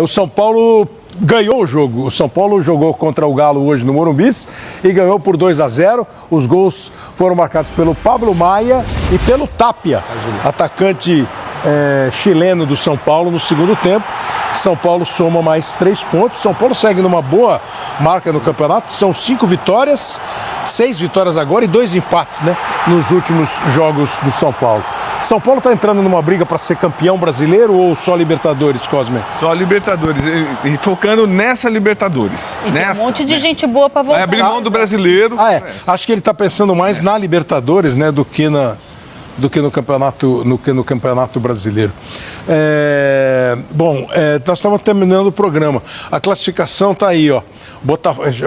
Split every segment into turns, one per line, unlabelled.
O São Paulo ganhou o jogo. O São Paulo jogou contra o Galo hoje no Morumbi e ganhou por 2-0. Os gols foram marcados pelo Pablo Maia e pelo Tapia, atacante chileno do São Paulo no segundo tempo. São Paulo soma mais 3 pontos. São Paulo segue numa boa marca no campeonato. São 5 vitórias, 6 vitórias agora e 2 empates, né, nos últimos jogos do São Paulo. São Paulo está entrando numa briga para ser campeão brasileiro ou só Libertadores, Cosme?
Só Libertadores, e focando nessa Libertadores.
E tem um monte de gente boa para voltar.
Vai abrir mão do brasileiro.
Acho que ele está pensando mais na Libertadores, né, do que no campeonato brasileiro. Nós estamos terminando o programa. A classificação está aí, ó.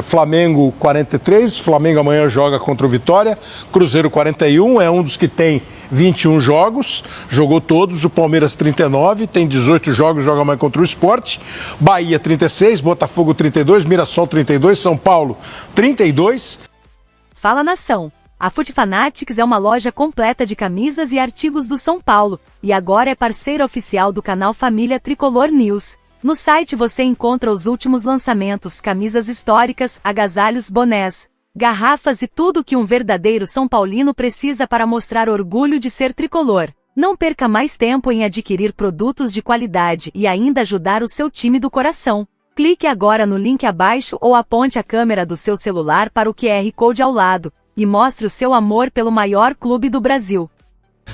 Flamengo 43, Flamengo amanhã joga contra o Vitória, Cruzeiro 41, é um dos que tem 21 jogos, jogou todos. O Palmeiras 39, tem 18 jogos, joga amanhã contra o Sport. Bahia 36, Botafogo 32, Mirassol 32, São Paulo 32.
Fala, nação! A Foot Fanatics é uma loja completa de camisas e artigos do São Paulo, e agora é parceira oficial do canal Família Tricolor News. No site você encontra os últimos lançamentos, camisas históricas, agasalhos, bonés, garrafas e tudo que um verdadeiro São Paulino precisa para mostrar orgulho de ser tricolor. Não perca mais tempo em adquirir produtos de qualidade e ainda ajudar o seu time do coração. Clique agora no link abaixo ou aponte a câmera do seu celular para o QR Code ao lado e mostre o seu amor pelo maior clube do Brasil.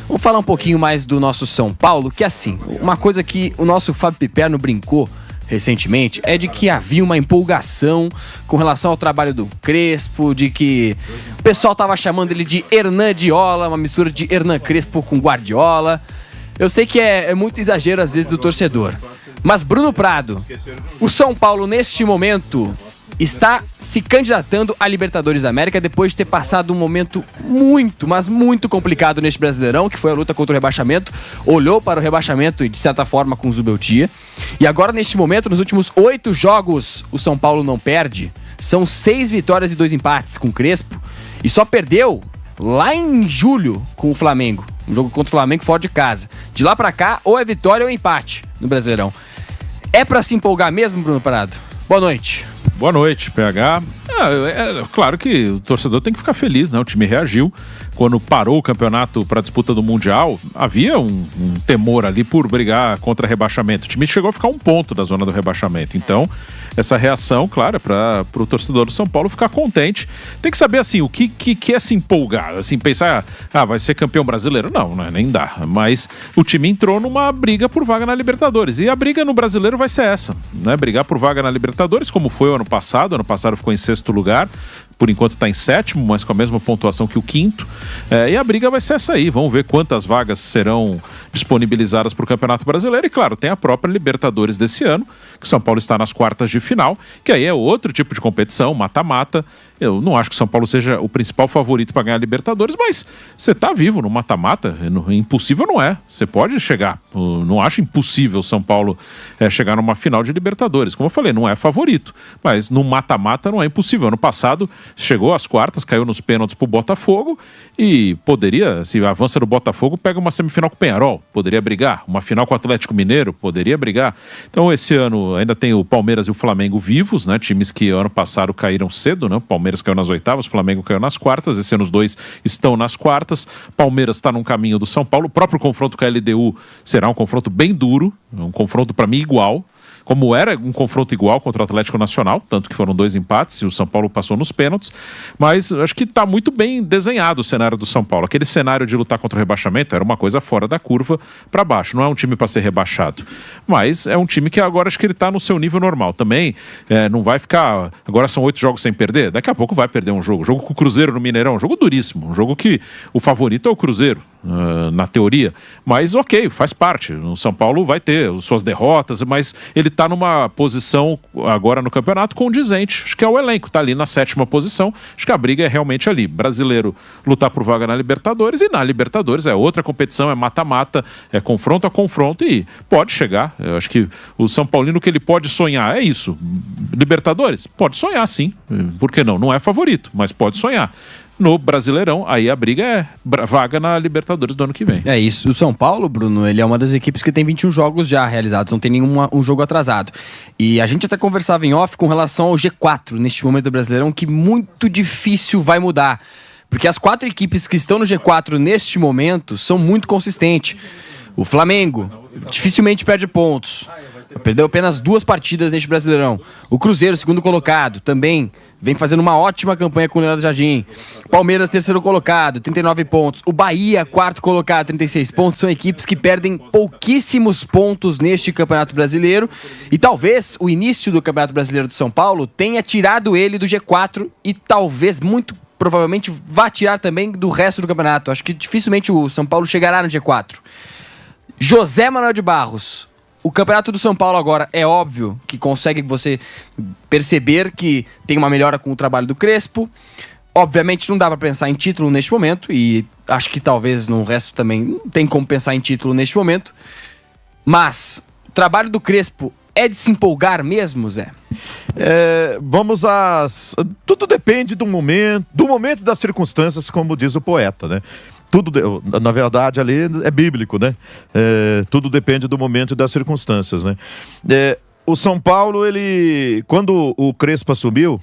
Vamos falar um pouquinho mais do nosso São Paulo, que assim, uma coisa que o nosso Fábio Piperno brincou recentemente é de que havia uma empolgação com relação ao trabalho do Crespo, de que o pessoal tava chamando ele de Hernan Diola, uma mistura de Hernan Crespo com Guardiola. Eu sei que é muito exagero às vezes do torcedor, mas Bruno Prado, o São Paulo neste momento está se candidatando à Libertadores da América depois de ter passado um momento muito, mas muito complicado neste Brasileirão, que foi a luta contra o rebaixamento. Olhou para o rebaixamento e, de certa forma, com o Zubeldia. E agora, neste momento, nos últimos 8 jogos, o São Paulo não perde. São 6 vitórias e 2 empates com o Crespo. E só perdeu lá em julho com o Flamengo. Um jogo contra o Flamengo fora de casa. De lá pra cá, ou é vitória ou é empate no Brasileirão. É pra se empolgar mesmo, Bruno Prado? Boa noite.
Boa noite, PH. Claro que o torcedor tem que ficar feliz, né? O time reagiu. Quando parou o campeonato para a disputa do Mundial, havia um temor ali por brigar contra rebaixamento. O time chegou a ficar 1 ponto da zona do rebaixamento. Então, essa reação, claro, para o torcedor do São Paulo ficar contente. Tem que saber, assim, o que é se empolgar. Assim, pensar, vai ser campeão brasileiro? Não, nem dá. Mas o time entrou numa briga por vaga na Libertadores. E a briga no brasileiro vai ser essa, né? Brigar por vaga na Libertadores, como foi o ano passado. Ano passado ficou em 6º lugar. Por enquanto está em 7º, mas com a mesma pontuação que o 5º. E a briga vai ser essa aí. Vamos ver quantas vagas serão disponibilizadas para o Campeonato Brasileiro. E claro, tem a própria Libertadores desse ano, que o São Paulo está nas quartas de final, que aí é outro tipo de competição, mata-mata. Eu não acho que o São Paulo seja o principal favorito para ganhar a Libertadores, mas você está vivo no mata-mata, impossível não é. Você pode chegar. Eu não acho impossível o São Paulo chegar numa final de Libertadores. Como eu falei, não é favorito, mas no mata-mata não é impossível. Ano passado chegou às quartas, caiu nos pênaltis pro Botafogo e poderia, se avança no Botafogo, pega uma semifinal com o Peñarol, poderia brigar. Uma final com o Atlético Mineiro, poderia brigar. Então esse ano ainda tem o Palmeiras e o Flamengo vivos, né? Times que ano passado caíram cedo, né? O Palmeiras caiu nas oitavas, o Flamengo caiu nas quartas. Esse ano os dois estão nas quartas. Palmeiras está num caminho do São Paulo. O próprio confronto com a LDU será um confronto bem duro, um confronto para mim igual, como era um confronto igual contra o Atlético Nacional, tanto que foram 2 empates e o São Paulo passou nos pênaltis, mas acho que está muito bem desenhado o cenário do São Paulo. Aquele cenário de lutar contra o rebaixamento era uma coisa fora da curva para baixo, não é um time para ser rebaixado, mas é um time que agora acho que ele está no seu nível normal. Também não vai ficar, agora são 8 jogos sem perder, daqui a pouco vai perder um jogo com o Cruzeiro no Mineirão, um jogo duríssimo, um jogo que o favorito é o Cruzeiro, na teoria, mas ok, faz parte. O São Paulo vai ter suas derrotas, mas ele está numa posição agora no campeonato condizente, acho que é o elenco, está ali na 7ª posição, acho que a briga é realmente ali, brasileiro lutar por vaga na Libertadores, e na Libertadores é outra competição, é mata-mata, é confronto a confronto e pode chegar. Eu acho que o São Paulino, que ele pode sonhar é isso, Libertadores, pode sonhar sim, por que não? Não é favorito, mas pode sonhar. no Brasileirão. Aí a briga é vaga na Libertadores do ano que vem.
É isso. O São Paulo, Bruno, ele é uma das equipes que tem 21 jogos já realizados, não tem um jogo atrasado. E a gente até conversava em off com relação ao G4 neste momento do Brasileirão, que muito difícil vai mudar. Porque as 4 equipes que estão no G4 neste momento são muito consistentes. O Flamengo dificilmente perde pontos. Perdeu apenas 2 partidas neste Brasileirão. O Cruzeiro, segundo colocado, também vem fazendo uma ótima campanha com o Leonardo Jardim. Palmeiras, terceiro colocado, 39 pontos. O Bahia, quarto colocado, 36 pontos. São equipes que perdem pouquíssimos pontos neste Campeonato Brasileiro. E talvez o início do Campeonato Brasileiro do São Paulo tenha tirado ele do G4 e talvez, muito provavelmente, vá tirar também do resto do campeonato. Acho que dificilmente o São Paulo chegará no G4. José Manuel de Barros. O Campeonato do São Paulo agora é óbvio que consegue você perceber que tem uma melhora com o trabalho do Crespo. Obviamente não dá para pensar em título neste momento e acho que talvez no resto também não tem como pensar em título neste momento. Mas o trabalho do Crespo é de se empolgar mesmo, Zé?
Tudo depende do momento e das circunstâncias, como diz o poeta, né? Tudo, na verdade, ali é bíblico, né? Tudo depende do momento e das circunstâncias, né? O São Paulo, quando o Crespo assumiu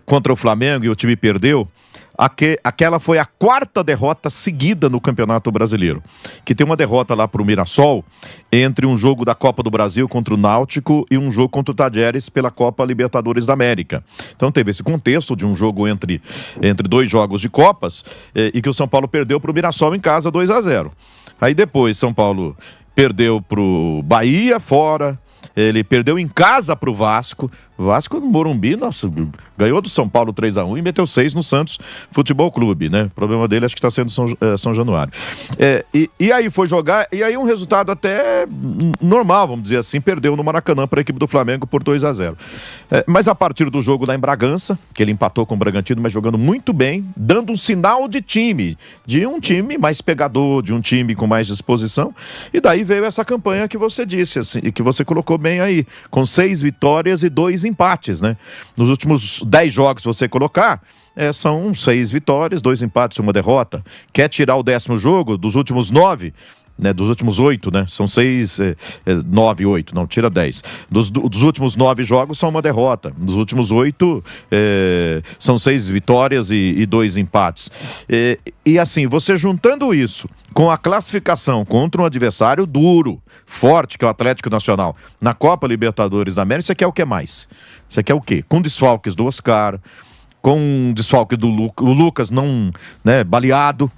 contra o Flamengo e o time perdeu, aquela foi a 4ª derrota seguida no Campeonato Brasileiro. Que tem uma derrota lá pro Mirassol, entre um jogo da Copa do Brasil contra o Náutico e um jogo contra o Tajeres pela Copa Libertadores da América. Então teve esse contexto de um jogo entre 2 jogos de Copas e que o São Paulo perdeu pro Mirassol em casa 2-0. Aí depois São Paulo perdeu pro Bahia fora. Ele perdeu em casa pro Vasco. O Vasco no Morumbi, nossa, ganhou do São Paulo 3-1 e meteu 6 no Santos Futebol Clube, né? O problema dele acho que está sendo São Januário. E aí foi jogar, e aí um resultado até normal, vamos dizer assim, perdeu no Maracanã para a equipe do Flamengo por 2-0. Mas a partir do jogo lá em Bragança, que ele empatou com o Bragantino, mas jogando muito bem, dando um sinal de um time mais pegador, de um time com mais disposição, e daí veio essa campanha que você disse, assim, que você colocou bem aí, com 6 vitórias e 2 empates, né? Nos últimos 10 jogos, se você colocar, são 6 vitórias, 2 empates e 1 derrota. Quer tirar o 10º jogo dos últimos 9, né? Dos últimos 8, né? São 6, 9, 8, não, tira 10. Dos últimos 9 jogos, são 1 derrota. Dos últimos 8, são 6 vitórias e 2 empates. E assim, você juntando isso com a classificação contra um adversário duro, forte, que é o Atlético Nacional, na Copa Libertadores da América, você quer o que mais? Você quer o quê? Com desfalques do Oscar, com desfalque do Lucas não, né, baleado,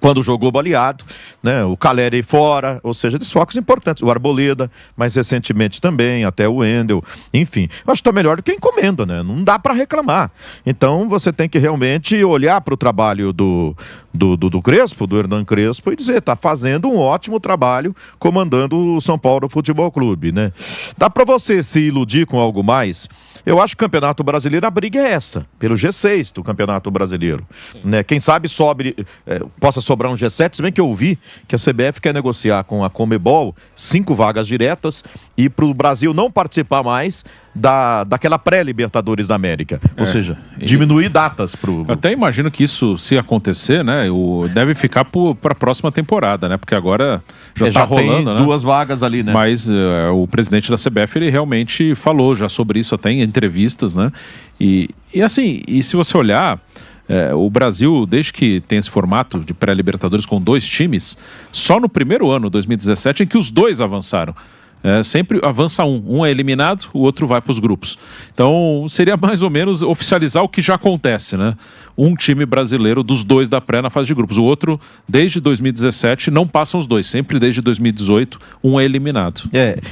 quando jogou baleado, né, o Caleri fora, ou seja, desfalques importantes, o Arboleda, mais recentemente também, até o Wendel, enfim, eu acho que tá melhor do que a encomenda, né, não dá para reclamar. Então você tem que realmente olhar para o trabalho do Crespo, do Hernan Crespo, e dizer, tá fazendo um ótimo trabalho comandando o São Paulo Futebol Clube, né. Dá para você se iludir com algo mais? Eu acho que o Campeonato Brasileiro, a briga é essa, pelo G6 do Campeonato Brasileiro, né? Quem sabe possa sobrar um G7, se bem que eu ouvi que a CBF quer negociar com a Conmebol 5 vagas diretas e para o Brasil não participar mais daquela pré-Libertadores da América, ou seja, diminuir datas pro...
Eu até imagino que isso, se acontecer, né, deve ficar para a próxima temporada, né, porque agora já tá rolando,
tem
né?
2 vagas ali, né?
Mas o presidente da CBF, ele realmente falou já sobre isso até em entrevistas, né, e assim, e se você olhar, o Brasil, desde que tem esse formato de pré-Libertadores com 2 times, só no primeiro ano, 2017, em que os 2 avançaram. Sempre avança um é eliminado, o outro vai para os grupos. Então seria mais ou menos oficializar o que já acontece, né? Um time brasileiro dos 2 da pré na fase de grupos. O outro, desde 2017, não passam os 2. Sempre desde 2018, um é eliminado.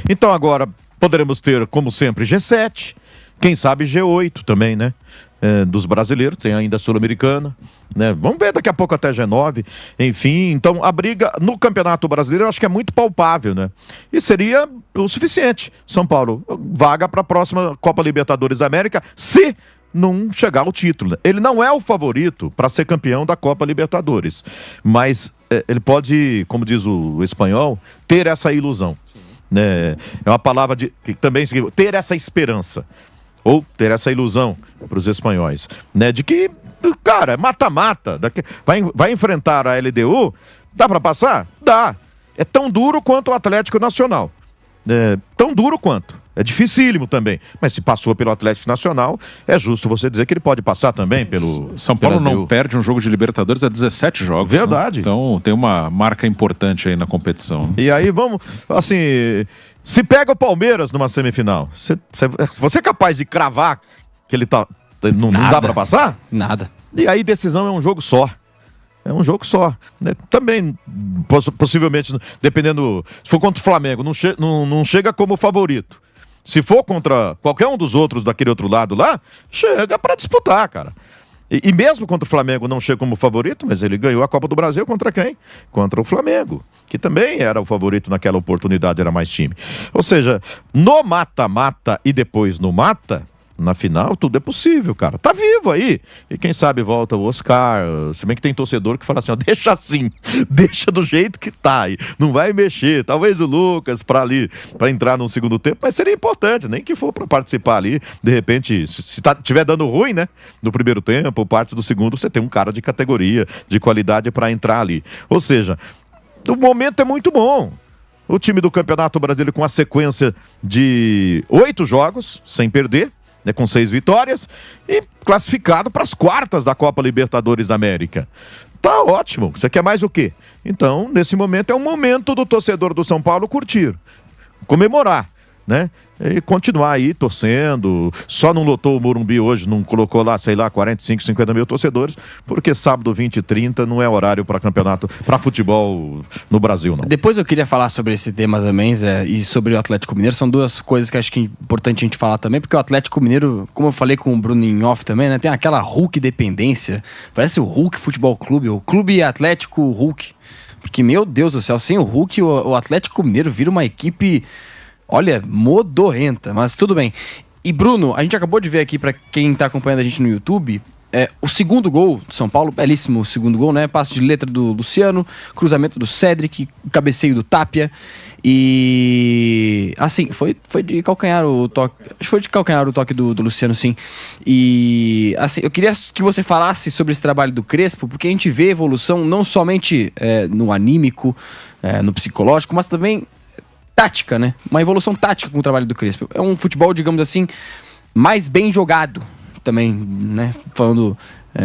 Então agora poderemos ter, como sempre, G7, quem sabe G8 também, né? Dos brasileiros, tem ainda a Sul-Americana, né? Vamos ver daqui a pouco até G9, enfim, então a briga no Campeonato Brasileiro eu acho que é muito palpável, né? E seria o suficiente, São Paulo, vaga para a próxima Copa Libertadores da América, se não chegar ao título, né? Ele não é o favorito para ser campeão da Copa Libertadores, mas ele pode, como diz o espanhol, ter essa ilusão, né? É uma palavra que também significa ter essa esperança. ou ter essa ilusão para os espanhóis, né? De que, cara, mata-mata, vai enfrentar a LDU, dá para passar? Dá. É tão duro quanto o Atlético Nacional. Tão duro quanto. É dificílimo também. Mas se passou pelo Atlético Nacional, é justo você dizer que ele pode passar também pelo...
São Paulo não perde um jogo de Libertadores há 17 jogos.
Verdade.
Né? Então tem uma marca importante aí na competição.
E aí vamos, assim, se pega o Palmeiras numa semifinal, você é capaz de cravar que ele não dá pra passar?
Nada.
E aí decisão é um jogo só. É um jogo só. Né? Também, possivelmente, dependendo... Se for contra o Flamengo, não chega como favorito. Se for contra qualquer um dos outros daquele outro lado lá, chega para disputar, cara. E mesmo contra o Flamengo não chega como favorito, mas ele ganhou a Copa do Brasil contra quem? Contra o Flamengo, que também era o favorito naquela oportunidade, era mais time. Ou seja, no mata-mata e depois no mata... Na final, tudo é possível, cara. Tá vivo aí. E quem sabe volta o Oscar. Se bem que tem torcedor que fala assim, ó, deixa assim. Deixa do jeito que tá aí. Não vai mexer. Talvez o Lucas pra entrar no segundo tempo. Mas seria importante, nem que for pra participar ali. De repente, se tiver dando ruim, né? No primeiro tempo, parte do segundo, você tem um cara de categoria, de qualidade pra entrar ali. Ou seja, o momento é muito bom. O time do Campeonato Brasileiro com a sequência de 8 jogos, sem perder. Né, com 6 vitórias e classificado para as quartas da Copa Libertadores da América. Tá ótimo. Você quer mais o quê? Então, nesse momento, é um momento do torcedor do São Paulo curtir, comemorar, né? E continuar aí torcendo. Só não lotou o Morumbi hoje, não colocou lá, sei lá, 45, 50 mil torcedores, porque sábado 20 e 30 não é horário para campeonato, para futebol no Brasil, não.
Depois eu queria falar sobre esse tema também, Zé, e sobre o Atlético Mineiro. São duas coisas que acho que é importante a gente falar também, porque o Atlético Mineiro, como eu falei com o Bruno em off também, né, tem aquela Hulk dependência. Parece o Hulk Futebol Clube, o Clube Atlético Hulk. Porque, meu Deus do céu, sem o Hulk, o Atlético Mineiro vira uma equipe... Olha, modorrenta, mas tudo bem. E Bruno, a gente acabou de ver aqui, pra quem tá acompanhando a gente no YouTube, o segundo gol do São Paulo, belíssimo o segundo gol, né? Passe de letra do Luciano, cruzamento do Cedric, cabeceio do Tapia. E assim, foi de calcanhar o toque. Acho que foi de calcanhar o toque do Luciano, sim. E assim, eu queria que você falasse sobre esse trabalho do Crespo, porque a gente vê evolução não somente no anímico, no psicológico, mas também tática, né? Uma evolução tática com o trabalho do Crespo. É um futebol, digamos assim, mais bem jogado também, né? Falando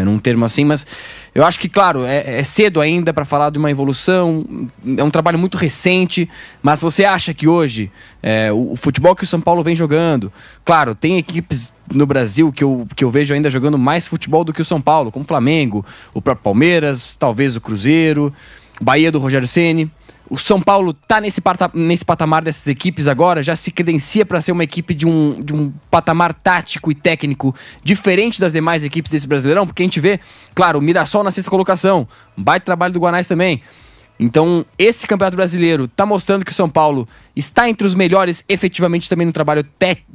num termo assim, mas eu acho que, claro, é cedo ainda para falar de uma evolução, é um trabalho muito recente, mas você acha que hoje o futebol que o São Paulo vem jogando, claro, tem equipes no Brasil que eu vejo ainda jogando mais futebol do que o São Paulo, como o Flamengo, o próprio Palmeiras, talvez o Cruzeiro, Bahia do Rogério Ceni. O São Paulo tá nesse patamar dessas equipes agora, já se credencia para ser uma equipe de um patamar tático e técnico diferente das demais equipes desse Brasileirão, porque a gente vê, claro, o Mirassol na 6ª colocação, um baita trabalho do Guanais também. Então, esse Campeonato Brasileiro tá mostrando que o São Paulo está entre os melhores efetivamente também no trabalho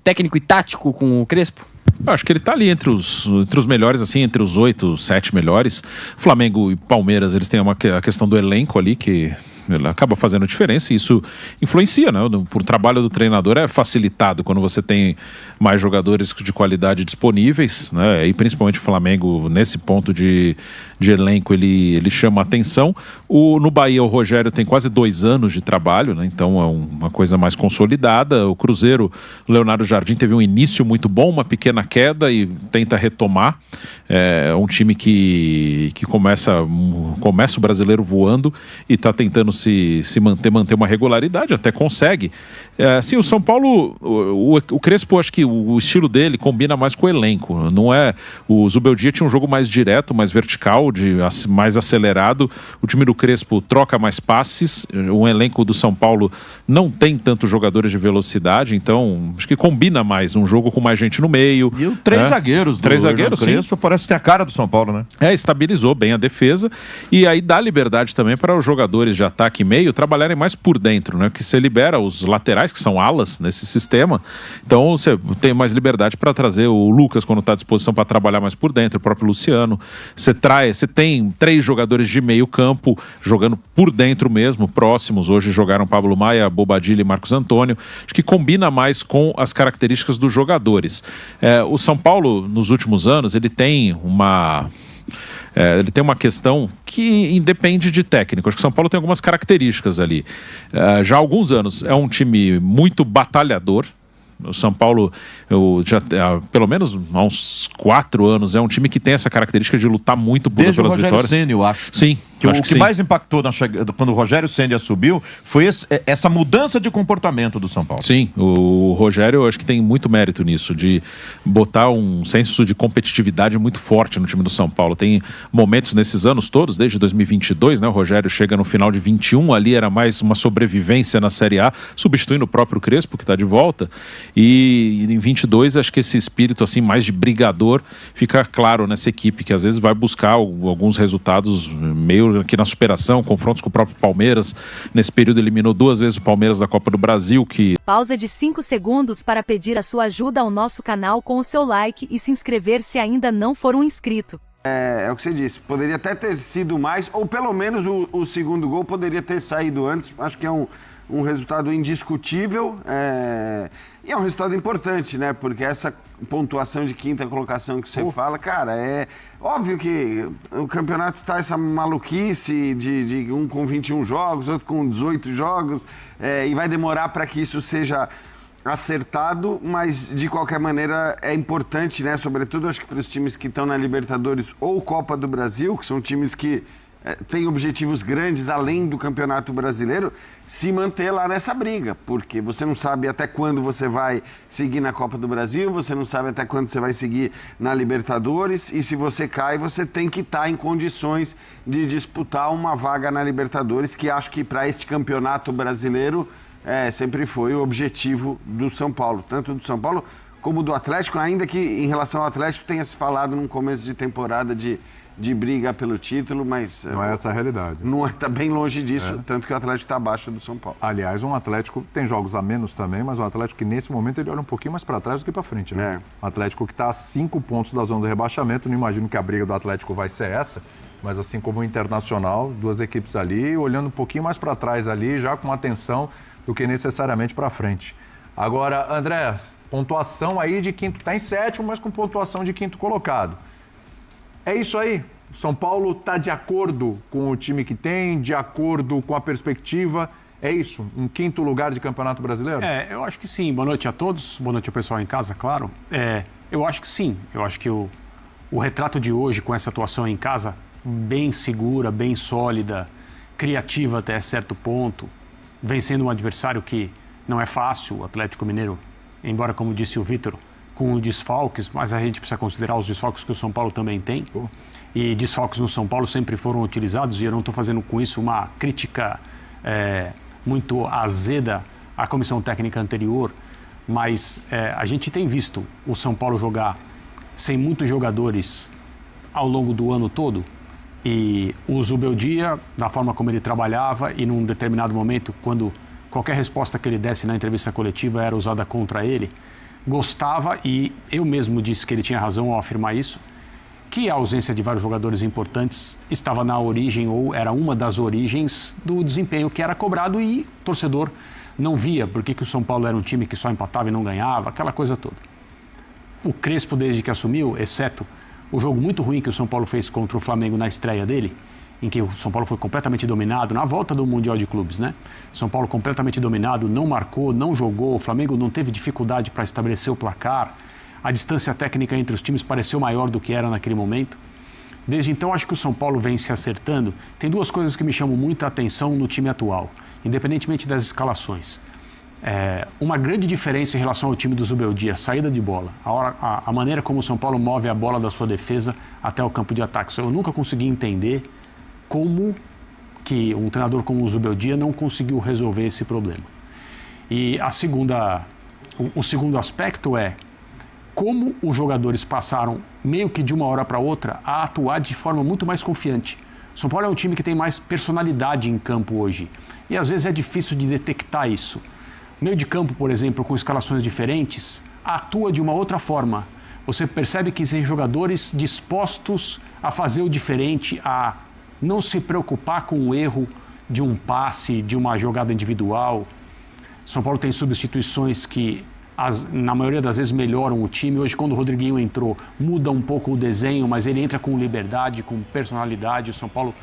técnico e tático com o Crespo?
Eu acho que ele tá ali entre os melhores, assim, entre os 8, 7 melhores. Flamengo e Palmeiras, eles têm a questão do elenco ali, que ele acaba fazendo diferença e isso influencia, né? O trabalho do treinador é facilitado quando você tem mais jogadores de qualidade disponíveis, né? E principalmente o Flamengo, nesse ponto de elenco, ele chama a atenção. No Bahia, o Rogério tem quase 2 anos de trabalho, né? Então é uma coisa mais consolidada. O Cruzeiro, o Leonardo Jardim teve um início muito bom, uma pequena queda e tenta retomar. É um time que começa o brasileiro voando e está tentando se manter uma regularidade, até consegue. Assim, o São Paulo, o Crespo, acho que o estilo dele combina mais com o elenco. Não é, o Zubeldia tinha um jogo mais direto, mais vertical, mais acelerado. O time do Crespo troca mais passes. O elenco do São Paulo não tem tantos jogadores de velocidade, então acho que combina mais um jogo com mais gente no meio.
E o 3 zagueiros do Crespo, parece ter a cara do São Paulo, né?
Estabilizou bem a defesa e aí dá liberdade também para os jogadores já estarem ataque e meio, trabalharem mais por dentro, né? Que você libera os laterais, que são alas nesse sistema, então você tem mais liberdade para trazer o Lucas quando está à disposição para trabalhar mais por dentro, o próprio Luciano. Você tem 3 jogadores de meio campo jogando por dentro mesmo, próximos. Hoje jogaram Pablo Maia, Bobadilla e Marcos Antônio. Acho que combina mais com as características dos jogadores. O São Paulo, nos últimos anos, ele tem uma questão que independe de técnico. Acho que o São Paulo tem algumas características ali. Já há alguns anos é um time muito batalhador. O São Paulo, pelo menos há uns 4 anos, é um time que tem essa característica de lutar muito pelas vitórias.
Desde o Rogério Ceni, eu acho.
Sim.
O que mais impactou quando o Rogério Ceni assumiu foi essa mudança de comportamento do São Paulo.
Sim, o Rogério, eu acho que tem muito mérito nisso, de botar um senso de competitividade muito forte no time do São Paulo. Tem momentos nesses anos todos, desde 2022, né? O Rogério chega no final de 21, ali era mais uma sobrevivência na Série A, substituindo o próprio Crespo, que está de volta. E em 22, acho que esse espírito assim mais de brigador fica claro nessa equipe, que às vezes vai buscar alguns resultados meio aqui na superação, confrontos com o próprio Palmeiras. Nesse período eliminou 2 vezes o Palmeiras da Copa do Brasil, que...
Pausa de 5 segundos para pedir a sua ajuda ao nosso canal com o seu like e se inscrever se ainda não for um inscrito.
É o que você disse, poderia até ter sido mais, ou pelo menos o segundo gol poderia ter saído antes. Acho que é um resultado indiscutível, e é um resultado importante, né? Porque essa pontuação de 5ª colocação que você fala, cara, é óbvio que o campeonato tá essa maluquice de um com 21 jogos, outro com 18 jogos, e vai demorar para que isso seja acertado, mas de qualquer maneira é importante, né? Sobretudo acho que para os times que estão na Libertadores ou Copa do Brasil, que são times que têm objetivos grandes além do Campeonato Brasileiro, se manter lá nessa briga, porque você não sabe até quando você vai seguir na Copa do Brasil, você não sabe até quando você vai seguir na Libertadores, e se você cai, você tem que estar em condições de disputar uma vaga na Libertadores, que acho que para este Campeonato Brasileiro sempre foi o objetivo do São Paulo, tanto do São Paulo como do Atlético, ainda que em relação ao Atlético tenha se falado num começo de temporada de briga pelo título, mas...
Não é essa a realidade.
Não está bem longe disso, tanto que o Atlético está abaixo do São Paulo.
Aliás, um Atlético tem jogos a menos também, mas o Atlético que nesse momento ele olha um pouquinho mais para trás do que para frente, né? O Atlético que está a 5 pontos da zona do rebaixamento, não imagino que a briga do Atlético vai ser essa, mas assim como o Internacional, 2 equipes ali, olhando um pouquinho mais para trás ali, já com atenção do que necessariamente para frente. Agora, André, pontuação aí de quinto, está em 7º, mas com pontuação de 5º colocado. É isso aí. O São Paulo está de acordo com o time que tem, de acordo com a perspectiva. É isso? Um 5º lugar de Campeonato Brasileiro?
Eu acho que sim. Boa noite a todos. Boa noite ao pessoal em casa, claro. Eu acho que sim. Eu acho que o retrato de hoje, com essa atuação em casa, bem segura, bem sólida, criativa até certo ponto, vencendo um adversário que não é fácil, o Atlético Mineiro, embora, como disse o Vitor, com os desfalques, mas a gente precisa considerar os desfalques que o São Paulo também tem. E desfalques no São Paulo sempre foram utilizados, e eu não estou fazendo com isso uma crítica muito azeda à comissão técnica anterior, mas a gente tem visto o São Paulo jogar sem muitos jogadores ao longo do ano todo, e o Zubeldia, da forma como ele trabalhava, e num determinado momento, quando qualquer resposta que ele desse na entrevista coletiva era usada contra ele, gostava, e eu mesmo disse que ele tinha razão ao afirmar isso, que a ausência de vários jogadores importantes estava na origem, ou era uma das origens do desempenho que era cobrado, e o torcedor não via porque que o São Paulo era um time que só empatava e não ganhava, aquela coisa toda. O Crespo, desde que assumiu, exceto o jogo muito ruim que o São Paulo fez contra o Flamengo na estreia dele, em que o São Paulo foi completamente dominado, na volta do Mundial de Clubes, né? São Paulo completamente dominado, não marcou, não jogou, o Flamengo não teve dificuldade para estabelecer o placar, a distância técnica entre os times pareceu maior do que era naquele momento. Desde então, acho que o São Paulo vem se acertando. Tem 2 coisas que me chamam muita atenção no time atual, independentemente das escalações. Uma grande diferença em relação ao time do Zubeldia, saída de bola, a maneira como o São Paulo move a bola da sua defesa até o campo de ataque. Eu nunca consegui entender como que um treinador como o Zubeldia não conseguiu resolver esse problema. E o segundo aspecto é como os jogadores passaram, meio que de uma hora para outra, a atuar de forma muito mais confiante. São Paulo é um time que tem mais personalidade em campo hoje. E às vezes é difícil de detectar isso. O meio de campo, por exemplo, com escalações diferentes, atua de uma outra forma. Você percebe que tem jogadores dispostos a fazer o diferente, a não se preocupar com o erro de um passe, de uma jogada individual. São Paulo tem substituições que, na maioria das vezes, melhoram o time. Hoje, quando o Rodriguinho entrou, muda um pouco o desenho, mas ele entra com liberdade, com personalidade. O São Paulo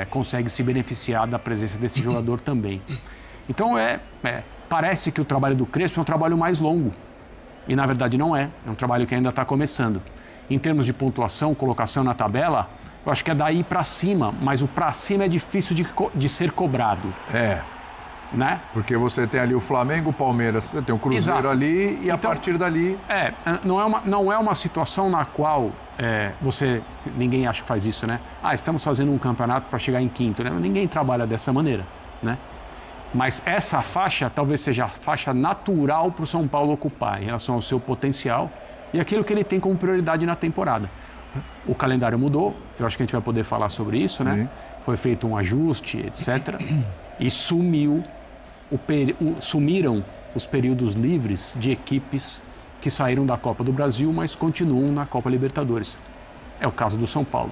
consegue se beneficiar da presença desse jogador também. Então, parece que o trabalho do Crespo é um trabalho mais longo. E, na verdade, não é. É um trabalho que ainda está começando. Em termos de pontuação, colocação na tabela, eu acho que é daí para cima. Mas o para cima é difícil de ser cobrado. Né?
Porque você tem ali o Flamengo, o Palmeiras, você tem o Cruzeiro. Exato. Ali e a partir dali...
Não é uma situação na qual ninguém acha que faz isso, né? Estamos fazendo um campeonato para chegar em quinto, né? Ninguém trabalha dessa maneira, né? Mas essa faixa talvez seja a faixa natural para o São Paulo ocupar em relação ao seu potencial e aquilo que ele tem como prioridade na temporada. O calendário mudou, eu acho que a gente vai poder falar sobre isso, né? Sim. Foi feito um ajuste, etc. E sumiram os períodos livres de equipes que saíram da Copa do Brasil, mas continuam na Copa Libertadores. É o caso do São Paulo.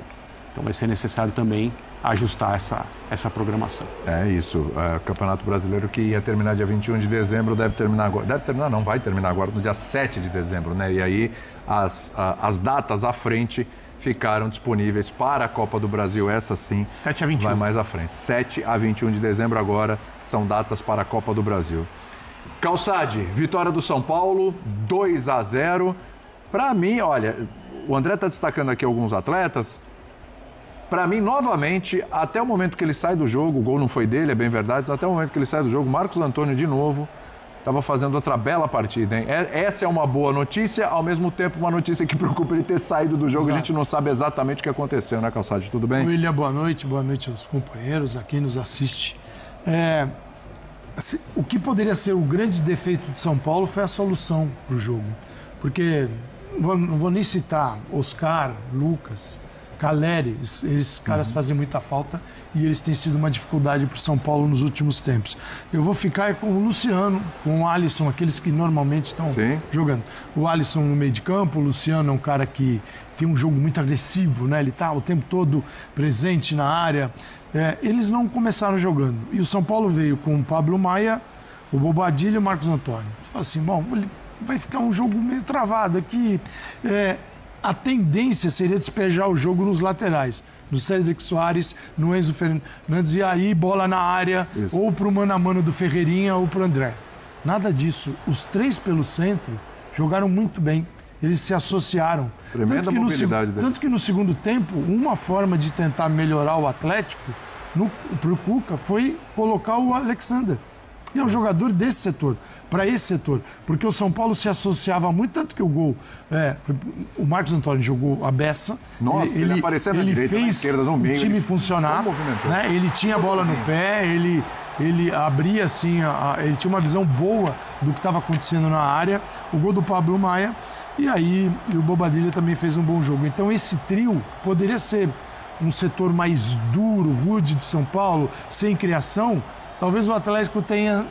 Então vai ser necessário também ajustar essa programação.
É isso. O Campeonato Brasileiro, que ia terminar dia 21 de dezembro, deve terminar agora. Deve terminar, não, vai terminar agora no dia 7 de dezembro, né? E aí as datas à frente ficaram disponíveis para a Copa do Brasil, essa sim.
7 a 21.
Vai mais à frente. 7 a 21 de dezembro agora são datas para a Copa do Brasil. Calçade, vitória do São Paulo, 2-0. Para mim, olha, o André está destacando aqui alguns atletas. Para mim, novamente, até o momento que ele sai do jogo, o gol não foi dele, é bem verdade, até o momento que ele sai do jogo, Marcos Antônio de novo estava fazendo outra bela partida, hein? Essa é uma boa notícia, ao mesmo tempo uma notícia que preocupa ele ter saído do jogo. Exato. A gente não sabe exatamente o que aconteceu, né, Calçade? Tudo bem?
William, boa noite aos companheiros, a quem nos assiste. O que poderia ser o grande defeito de São Paulo foi a solução para o jogo. Porque, não vou nem citar Oscar, Lucas, Caleri, esses caras fazem muita falta e eles têm sido uma dificuldade para o São Paulo nos últimos tempos. Eu vou ficar com o Luciano, com o Alisson, aqueles que normalmente estão jogando. O Alisson no meio de campo, o Luciano é um cara que tem um jogo muito agressivo, né? Ele está o tempo todo presente na área. Eles não começaram jogando. E o São Paulo veio com o Pablo Maia, o Bobadilha e o Marcos Antônio. Assim, vai ficar um jogo meio travado aqui. A tendência seria despejar o jogo nos laterais, no Cédric Soares, no Enzo Fernandes, e aí bola na área, ou pro mano a mano do Ferreirinha ou pro André. Nada disso. Os três pelo centro jogaram muito bem. Eles se associaram.
Tremenda mobilidade deles.
Tanto que no segundo tempo, uma forma de tentar melhorar o Atlético pro Cuca foi colocar o Alexander. E é um jogador desse setor, para esse setor. Porque o São Paulo se associava muito, tanto que o gol... o Marcos Antônio jogou a beça.
Nossa, ele apareceu na direita, na esquerda, no meio.
O time funcionar. Né? Ele tinha a bola no pé, ele abria assim, ele tinha uma visão boa do que estava acontecendo na área. O gol do Pablo Maia. E aí o Bobadilha também fez um bom jogo. Então esse trio poderia ser um setor mais duro, rude de São Paulo, sem criação. Talvez o Atlético tenha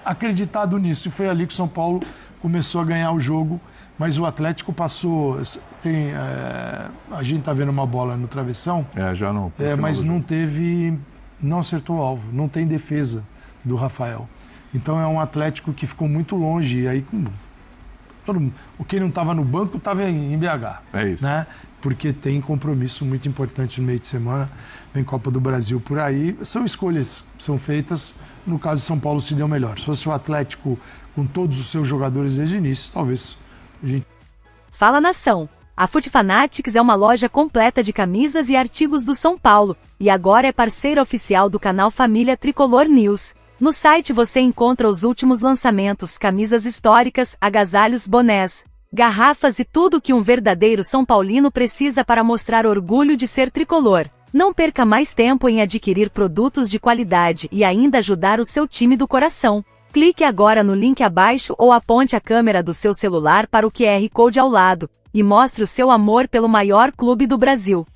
acreditado nisso. E foi ali que o São Paulo começou a ganhar o jogo. Mas o Atlético passou... a gente está vendo uma bola no travessão.
Já não.
Mas não teve... Não acertou o alvo. Não tem defesa do Rafael. Então é um Atlético que ficou muito longe. E aí, quem não estava no banco estava em BH.
É isso.
Né? Porque tem compromisso muito importante no meio de semana. Vem Copa do Brasil por aí. São escolhas, são feitas. No caso de São Paulo se deu melhor. Se fosse o Atlético com todos os seus jogadores desde o início, talvez a gente...
Fala, nação! A Fute Fanatics é uma loja completa de camisas e artigos do São Paulo. E agora é parceira oficial do canal Família Tricolor News. No site você encontra os últimos lançamentos, camisas históricas, agasalhos, bonés, garrafas e tudo que um verdadeiro São Paulino precisa para mostrar orgulho de ser tricolor. Não perca mais tempo em adquirir produtos de qualidade e ainda ajudar o seu time do coração. Clique agora no link abaixo ou aponte a câmera do seu celular para o QR Code ao lado e mostre o seu amor pelo maior clube do Brasil.